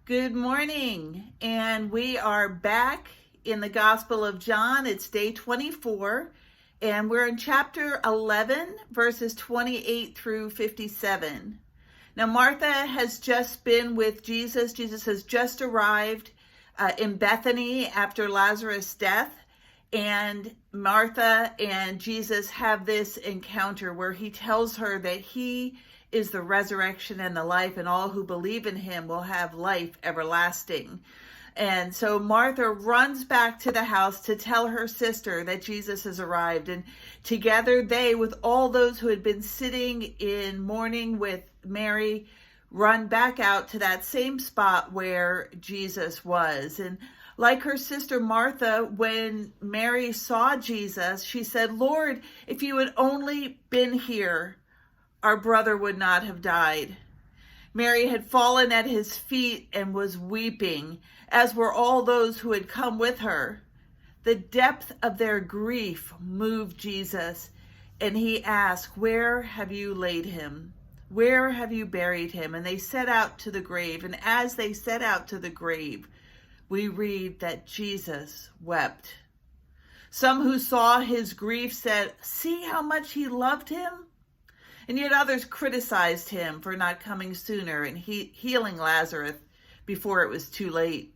Good morning, and we are back in the Gospel of John. It's day 24, and we're in chapter 11, verses 28 through 57. Now, Martha has just been with Jesus. Jesus has just arrived in Bethany after Lazarus' death, and Martha and Jesus have this encounter where he tells her that he is the resurrection and the life, and all who believe in him will have life everlasting. And so Martha runs back to the house to tell her sister that Jesus has arrived. And together they, with all those who had been sitting in mourning with Mary, run back out to that same spot where Jesus was. And like her sister Martha, when Mary saw Jesus, she said, "Lord, if you had only been here, our brother would not have died." Mary had fallen at his feet and was weeping, as were all those who had come with her. The depth of their grief moved Jesus, and he asked, "Where have you laid him? Where have you buried him?" And they set out to the grave. And as they set out to the grave, we read that Jesus wept. Some who saw his grief said, "See how much he loved him?" And yet others criticized him for not coming sooner and healing Lazarus before it was too late.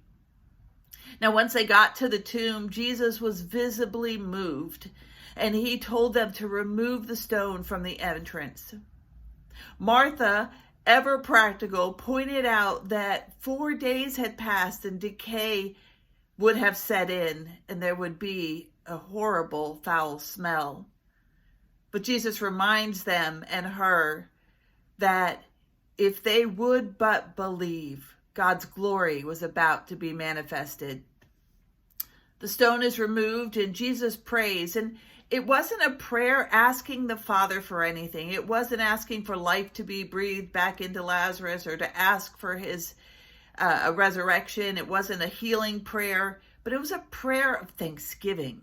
Now, once they got to the tomb, Jesus was visibly moved, and he told them to remove the stone from the entrance. Martha, ever practical, pointed out that 4 days had passed and decay would have set in, and there would be a horrible, foul smell. But Jesus reminds them and her that if they would but believe, God's glory was about to be manifested. The stone is removed and Jesus prays. And it wasn't a prayer asking the Father for anything. It wasn't asking for life to be breathed back into Lazarus or to ask for his a resurrection. It wasn't a healing prayer, but it was a prayer of thanksgiving.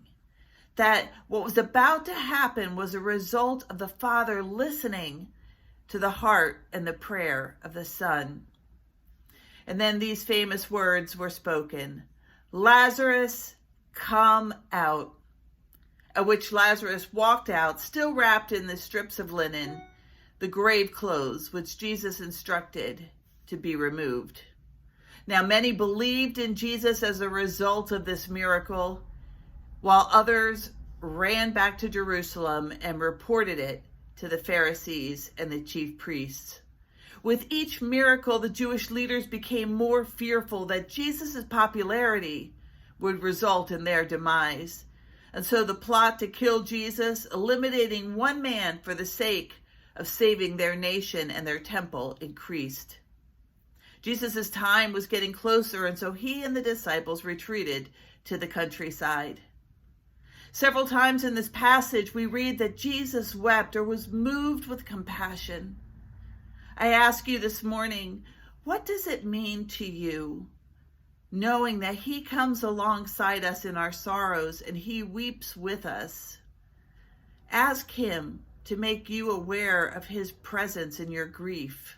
That what was about to happen was a result of the Father listening to the heart and the prayer of the Son. And then these famous words were spoken, "Lazarus, come out," at which Lazarus walked out, still wrapped in the strips of linen, the grave clothes, which Jesus instructed to be removed. Now, many believed in Jesus as a result of this miracle, while others ran back to Jerusalem and reported it to the Pharisees and the chief priests. With each miracle, the Jewish leaders became more fearful that Jesus' popularity would result in their demise. And so the plot to kill Jesus, eliminating one man for the sake of saving their nation and their temple, increased. Jesus' time was getting closer, and so he and the disciples retreated to the countryside. Several times in this passage, we read that Jesus wept or was moved with compassion. I ask you this morning, what does it mean to you, knowing that he comes alongside us in our sorrows and he weeps with us? Ask him to make you aware of his presence in your grief.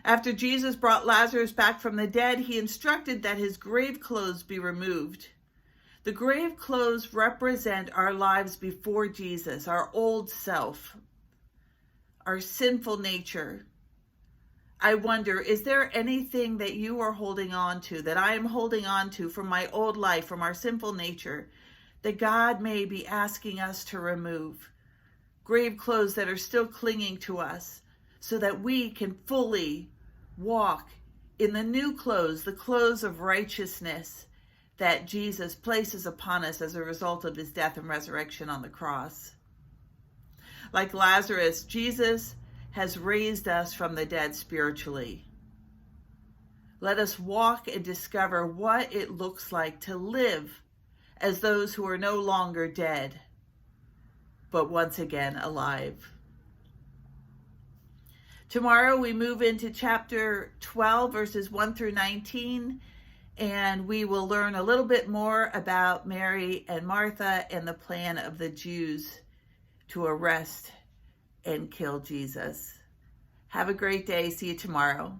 After Jesus brought Lazarus back from the dead, he instructed that his grave clothes be removed. The grave clothes represent our lives before Jesus, our old self, our sinful nature. I wonder, is there anything that you are holding on to, that I am holding on to from my old life, from our sinful nature, that God may be asking us to remove? Grave clothes that are still clinging to us, so that we can fully walk in the new clothes, the clothes of righteousness that Jesus places upon us as a result of his death and resurrection on the cross. Like Lazarus, Jesus has raised us from the dead spiritually. Let us walk and discover what it looks like to live as those who are no longer dead, but once again alive. Tomorrow we move into chapter 12, verses 1 through 19, and we will learn a little bit more about Mary and Martha and the plan of the Jews to arrest and kill Jesus. Have a great day. See you tomorrow.